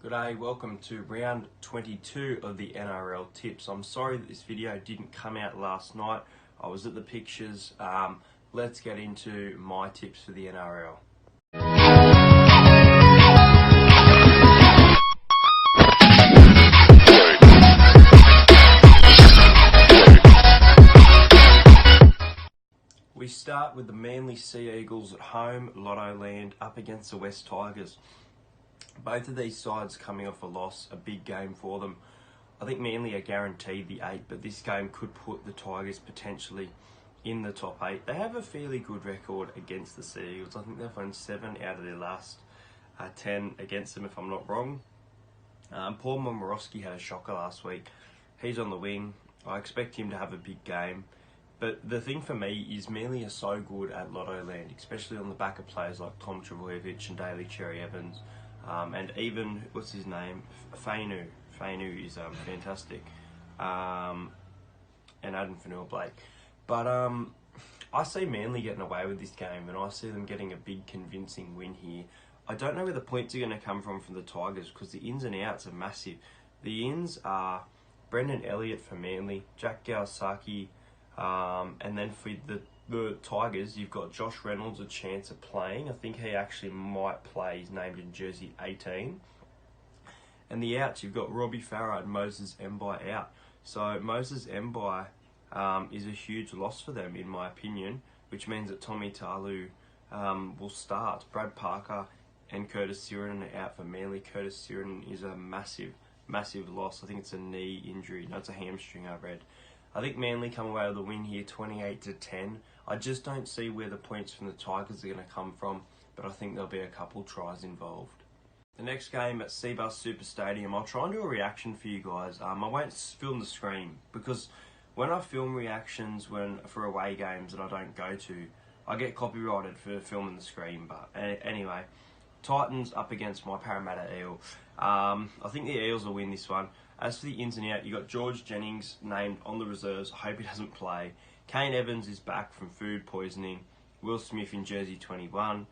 G'day, welcome to round 22 of the NRL tips. I'm sorry that this video didn't come out last night. I was at the pictures. Let's get into my tips for the NRL. We start with the Manly Sea Eagles at home, Lottoland, up against the West Tigers. Both of these sides coming off a loss, a big game for them. I think Manly are guaranteed the 8, but this game could put the Tigers potentially in the top 8. They have a fairly good record against the Sea Eagles. I think they've won 7 out of their last 10 against them, if I'm not wrong. Paul Momorowski had a shocker last week. He's on the wing. I expect him to have a big game. But the thing for me is Manly are so good at Lottoland, especially on the back of players like Tom Trbojevic and Daly Cherry-Evans. And even, what's his name? Fainu. Fainu is fantastic. And Adam Fanua-Blake. But I see Manly getting away with this game, and I see them getting a big convincing win here. I don't know where the points are going to come from the Tigers, because the ins and outs are massive. The ins are Brendan Elliott for Manly, Jack Kawasaki, and then for the Tigers, you've got Josh Reynolds a chance of playing. I think he actually might play. He's named in jersey 18. And the outs, you've got Robbie Farah and Moses Mbye out. So Moses Mbye is a huge loss for them, in my opinion, which means that Tommy Talu will start. Brad Parker and Curtis Sironen are out for Manly. Curtis Sironen is a massive loss. I think it's a knee injury. No, it's a hamstring, I read. I think Manly come away with a win here, 28-10. I just don't see where the points from the Tigers are going to come from, but I think there'll be a couple tries involved. The next game at Cbus Super Stadium, I'll try and do a reaction for you guys. I won't film the screen, because when I film reactions for away games that I don't go to, I get copyrighted for filming the screen. But anyway, Titans up against my Parramatta Eel. I think the Eels will win this one. As for the ins and outs, you got George Jennings named on the reserves. I hope he doesn't play. Kane Evans is back from food poisoning. Will Smith in jersey 21.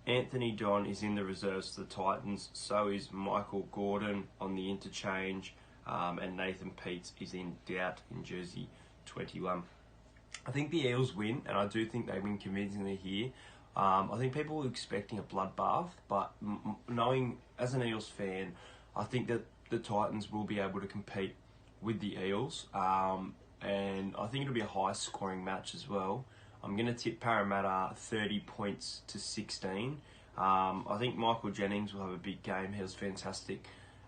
Anthony Don is in the reserves for the Titans. So is Michael Gordon on the interchange. And Nathan Peets is in doubt in jersey 21. I think the Eels win, and I do think they win convincingly here. I think people were expecting a bloodbath, but knowing as an Eels fan, I think that the Titans will be able to compete with the Eels, and I think it'll be a high-scoring match as well. I'm going to tip Parramatta 30 points to 16. I think Michael Jennings will have a big game. He was fantastic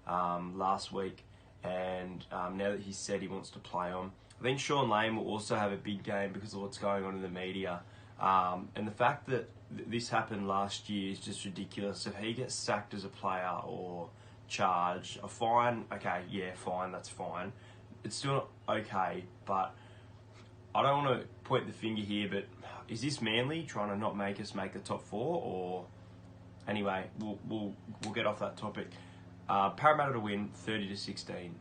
last week, and now that he's said he wants to play on, I think Sean Lane will also have a big game because of what's going on in the media. And the fact that this happened last year is just ridiculous. If he gets sacked as a player or charged, a fine, okay, yeah, fine, that's fine. It's still not okay, but I don't want to point the finger here, but is this Manly trying to not make us make the top 4? Or anyway, we'll get off that topic. Parramatta to win 30-16.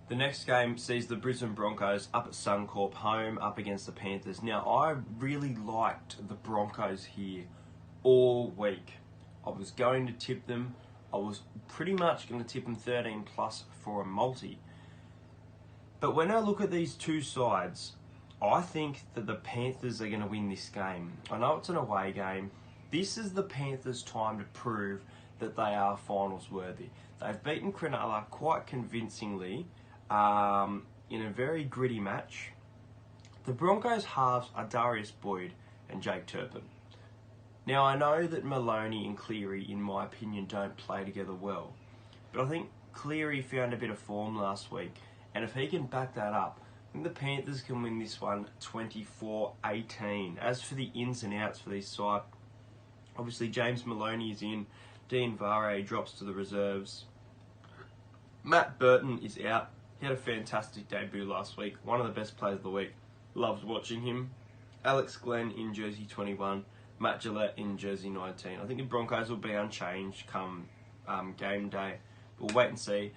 The next game sees the Brisbane Broncos up at Suncorp home up against the Panthers. Now, I really liked the Broncos here all week. I was going to tip them. I was pretty much going to tip them 13 plus for a multi. But when I look at these two sides, I think that the Panthers are going to win this game. I know it's an away game. This is the Panthers' time to prove that they are finals worthy. They've beaten Cronulla quite convincingly in a very gritty match. The Broncos' halves are Darius Boyd and Jake Turpin. Now, I know that Maloney and Cleary, in my opinion, don't play together well. But I think Cleary found a bit of form last week. And if he can back that up, I think the Panthers can win this one 24-18. As for the ins and outs for this side, obviously James Maloney is in. Dean Vare drops to the reserves. Matt Burton is out. He had a fantastic debut last week. One of the best players of the week. Loved watching him. Alex Glenn in jersey 21. Matt Gillette in jersey 19. I think the Broncos will be unchanged come game day. We'll wait and see.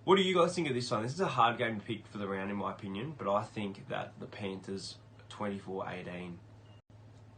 What do you guys think of this one? This is a hard game to pick for the round, in my opinion, but I think that the Panthers 24-18.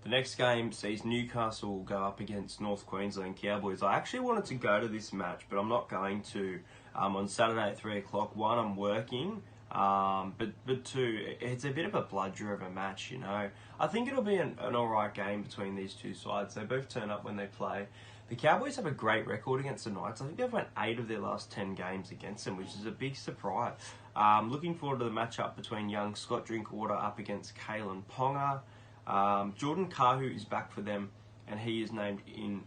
The next game sees Newcastle go up against North Queensland Cowboys. I actually wanted to go to this match, but I'm not going to. On Saturday at 3 o'clock. One, I'm working, but two, it's a bit of a bludger of a match, you know. I think it'll be an alright game between these two sides. They both turn up when they play. The Cowboys have a great record against the Knights. I think they've won 8 of their last 10 games against them, which is a big surprise. Looking forward to the matchup between young Scott Drinkwater up against Kalen Ponga. Jordan Kahu is back for them, and he is named in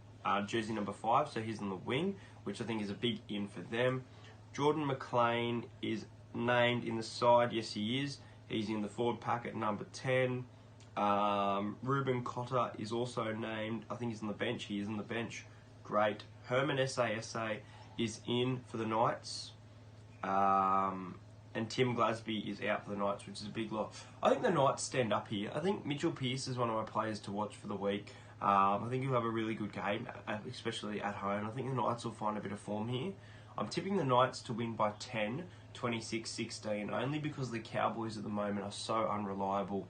jersey number 5, so he's on the wing, which I think is a big in for them. Jordan McLean is named in the side. Yes, he is. He's in the forward pack at number 10. Ruben Cotter is also named. I think he's on the bench. He is on the bench. Great. Herman SASA is in for the Knights. And Tim Glasby is out for the Knights, which is a big loss. I think the Knights stand up here. I think Mitchell Pearce is one of my players to watch for the week. I think he'll have a really good game, especially at home. I think the Knights will find a bit of form here. I'm tipping the Knights to win by 10, 26-16, only because the Cowboys at the moment are so unreliable.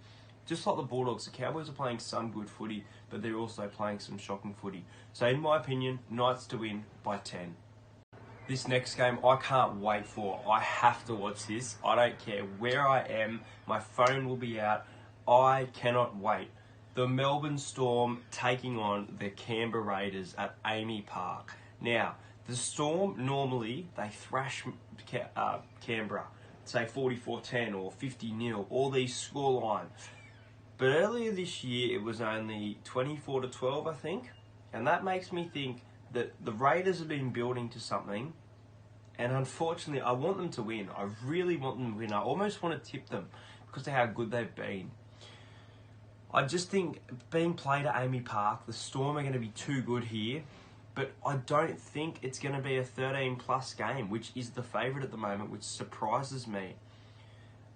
Just like the Bulldogs, the Cowboys are playing some good footy, but they're also playing some shocking footy. So in my opinion, Knights to win by 10. This next game, I can't wait for. I have to watch this. I don't care where I am. My phone will be out. I cannot wait. The Melbourne Storm taking on the Canberra Raiders at Amy Park. Now, the Storm, normally, they thrash Canberra, say 44-10 or 50-0, all these score lines. But earlier this year, it was only 24-12, I think. And that makes me think that the Raiders have been building to something. And unfortunately, I want them to win. I really want them to win. I almost want to tip them because of how good they've been. I just think being played at Amy Park, the Storm are going to be too good here. But I don't think it's going to be a 13-plus game, which is the favourite at the moment, which surprises me.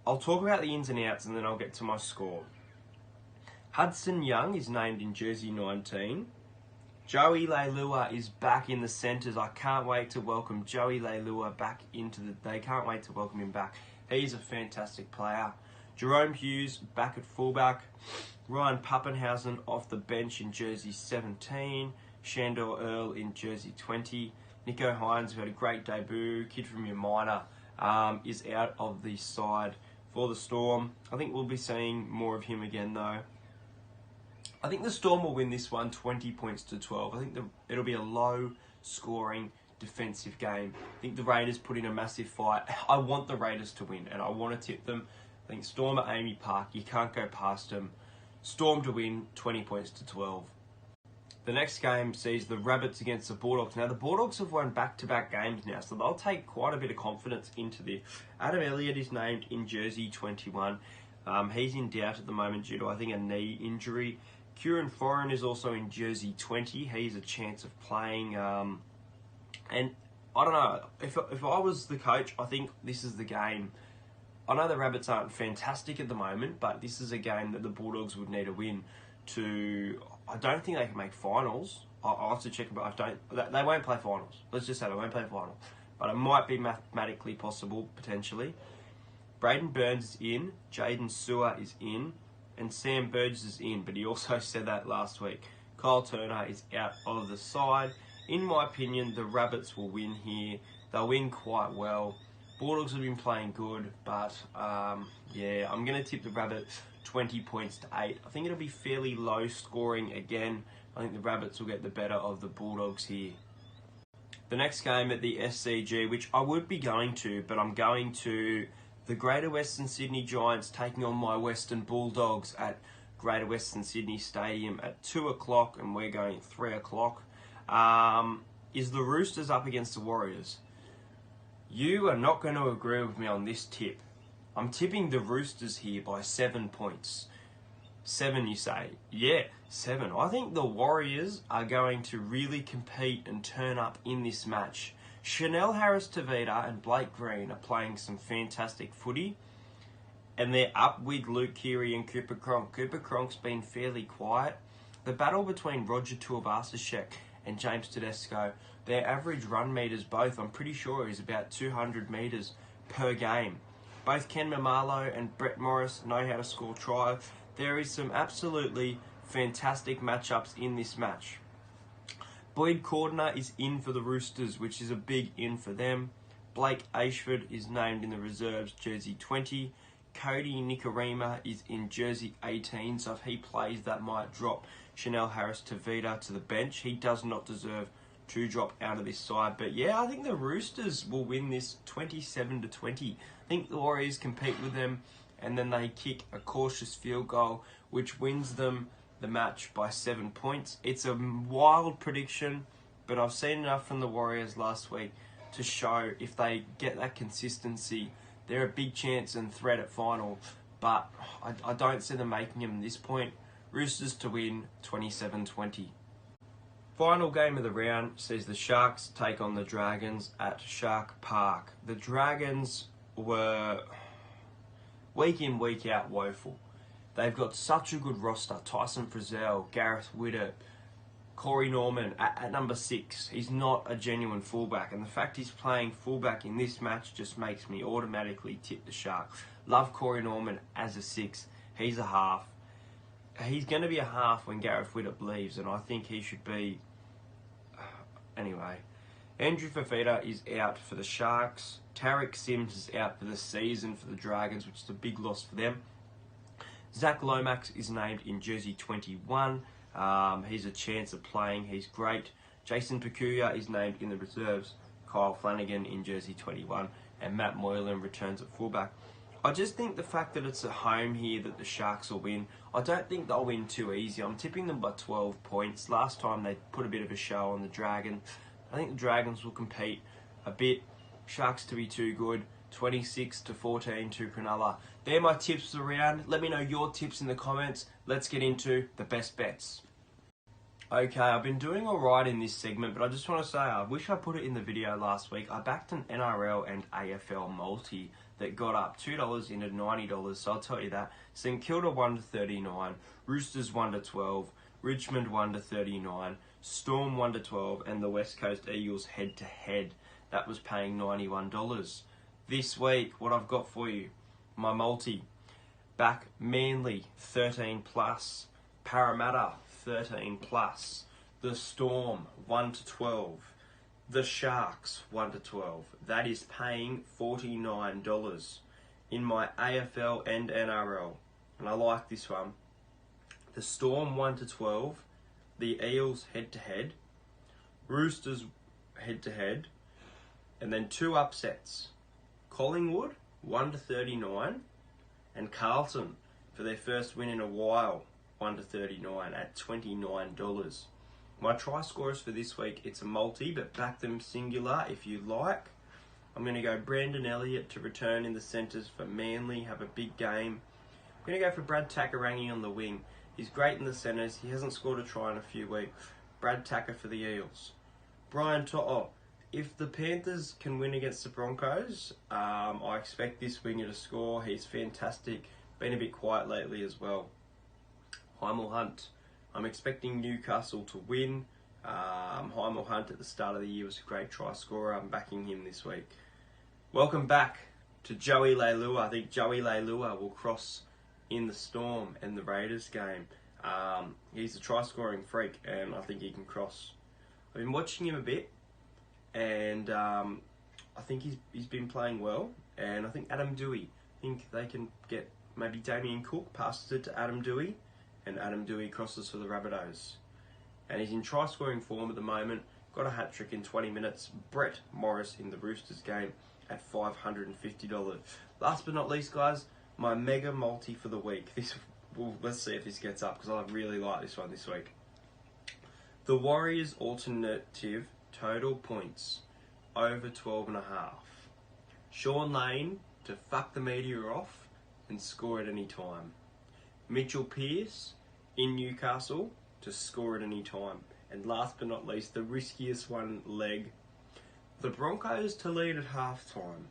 I'll talk about the ins and outs and then I'll get to my score. Hudson Young is named in jersey 19. Joey Leilua is back in the centres. I can't wait to welcome Joey Leilua back into the... They can't wait to welcome him back. He's a fantastic player. Jerome Hughes back at fullback. Ryan Pappenhausen off the bench in jersey 17. Shandor Earl in jersey 20. Nico Hines, who had a great debut, kid from your minor, is out of the side for the Storm. I think we'll be seeing more of him again, though. I think the Storm will win this one 20 points to 12. I think it'll be a low-scoring defensive game. I think the Raiders put in a massive fight. I want the Raiders to win, and I want to tip them. I think Storm at Amy Park, you can't go past them. Storm to win 20 points to 12. The next game sees the Rabbits against the Bulldogs. Now, the Bulldogs have won back-to-back games now, so they'll take quite a bit of confidence into this. Adam Elliott is named in jersey 21. He's in doubt at the moment due to, I think, a knee injury. Kieran Foran is also in jersey 20. He's a chance of playing. And I don't know, if I was the coach, I think this is the game. I know the Rabbits aren't fantastic at the moment, but this is a game that the Bulldogs would need a win to... I don't think they can make finals. I'll have to check, but they won't play finals. Let's just say they won't play finals. But it might be mathematically possible, potentially. Braden Burns is in. Jaden Sewer is in. And Sam Burgess is in, but he also said that last week. Kyle Turner is out of the side. In my opinion, the Rabbits will win here. They'll win quite well. Bulldogs have been playing good, but yeah, I'm going to tip the Rabbits 20 points to 8. I think it'll be fairly low scoring again. I think the Rabbits will get the better of the Bulldogs here. The next game at the SCG, which I would be going to, but I'm going to the Greater Western Sydney Giants taking on my Western Bulldogs at Greater Western Sydney Stadium at 2 o'clock, and we're going 3 o'clock. Is the Roosters up against the Warriors? You are not going to agree with me on this tip. I'm tipping the Roosters here by 7 points. 7, you say? Yeah, 7. I think the Warriors are going to really compete and turn up in this match. Chanel Harris-Tavita and Blake Green are playing some fantastic footy. And they're up with Luke Keary and Cooper Cronk. Cooper Cronk's been fairly quiet. The battle between Roger Tuivasa-Sheck and James Tedesco, their average run meters both, I'm pretty sure, is about 200 meters per game. Both Ken Mamalo and Brett Morris know how to score tries. There is some absolutely fantastic matchups in this match. Boyd Cordner is in for the Roosters, which is a big in for them. Blake Ashford is named in the reserves, jersey 20. Cody Nikorima is in jersey 18, so if he plays, that might drop Chanel Harris-Tavita to the bench. He does not deserve to drop out of this side. But yeah, I think the Roosters will win this 27-20. I think the Warriors compete with them, and then they kick a cautious field goal, which wins them the match by 7 points. It's a wild prediction, but I've seen enough from the Warriors last week to show if they get that consistency, they're a big chance and threat at final, but I don't see them making them at this point. Roosters to win 27-20. Final game of the round sees the Sharks take on the Dragons at Shark Park. The Dragons were week in, week out woeful. They've got such a good roster. Tyson Frizzell, Gareth Widdop, Corey Norman at number 6. He's not a genuine fullback, and the fact he's playing fullback in this match just makes me automatically tip the Sharks. Love Corey Norman as a 6. He's a half. He's going to be a half when Gareth Widdop leaves, and I think he should be... Anyway, Andrew Fafita is out for the Sharks. Tarek Sims is out for the season for the Dragons, which is a big loss for them. Zach Lomax is named in jersey 21. He's a chance of playing. He's great. Jason Pakuya is named in the reserves. Kyle Flanagan in jersey 21. And Matt Moylan returns at fullback. I just think the fact that it's at home here that the Sharks will win. I don't think they'll win too easy. I'm tipping them by 12 points. Last time they put a bit of a show on the Dragons. I think the Dragons will compete a bit. Sharks to be too good. 26-14 to Cronulla. They're my tips for the round. Let me know your tips in the comments. Let's get into the best bets. Okay, I've been doing alright in this segment, but I just want to say I wish I put it in the video last week. I backed an NRL and AFL multi that got up $2 into $90, so I'll tell you that. St Kilda 1-39, Roosters 1-12, Richmond 1-39, Storm 1-12, and the West Coast Eagles head-to-head. That was paying $91. This week, what I've got for you, my multi. Back Manly 13+, Parramatta 13+, the Storm 1-12, the Sharks 1-12. That is paying $49 in my AFL and NRL, and I like this one. The Storm 1-12, the Eels head-to-head, Roosters head-to-head, and then 2 upsets. Collingwood 1-39, and Carlton for their first win in a while 1-39 at $29. My try scorers for this week, it's a multi, but back them singular if you like. I'm going to go Brandon Elliott to return in the centres for Manly, have a big game. I'm going to go for Brad Takarangi on the wing. He's great in the centres. He hasn't scored a try in a few weeks. Brad Tacker for the Eels. Brian To'o. If the Panthers can win against the Broncos, I expect this winger to score. He's fantastic. Been a bit quiet lately as well. Heimel Hunt. I'm expecting Newcastle to win. Heimel Hunt at the start of the year was a great try scorer. I'm backing him this week. Welcome back to Joey Leilua. I think Joey Leilua will cross in the Storm and the Raiders game. He's a try scoring freak, and I think he can cross. I've been watching him a bit, and I think he's been playing well. And I think Adam Dewey. I think they can get maybe Damien Cook passes it to Adam Dewey, and Adam Dewey crosses for the Rabbitohs. And he's in try-scoring form at the moment. Got a hat-trick in 20 minutes. Brett Morris in the Roosters game at $550. Last but not least, guys, my mega multi for the week. Let's see if this gets up, because I really like this one this week. The Warriors alternative total points over 12.5. Sean Lane to fuck the media off and score at any time. Mitchell Pearce in Newcastle to score at any time. And last but not least, the riskiest one leg. The Broncos to lead at halftime,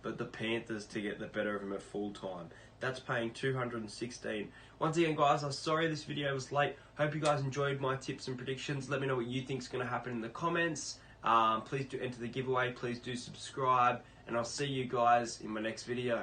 but the Panthers to get the better of them at full time. That's paying $216. Once again, guys, I'm sorry this video was late. Hope you guys enjoyed my tips and predictions. Let me know what you think is going to happen in the comments. Please do enter the giveaway. Please do subscribe. And I'll see you guys in my next video.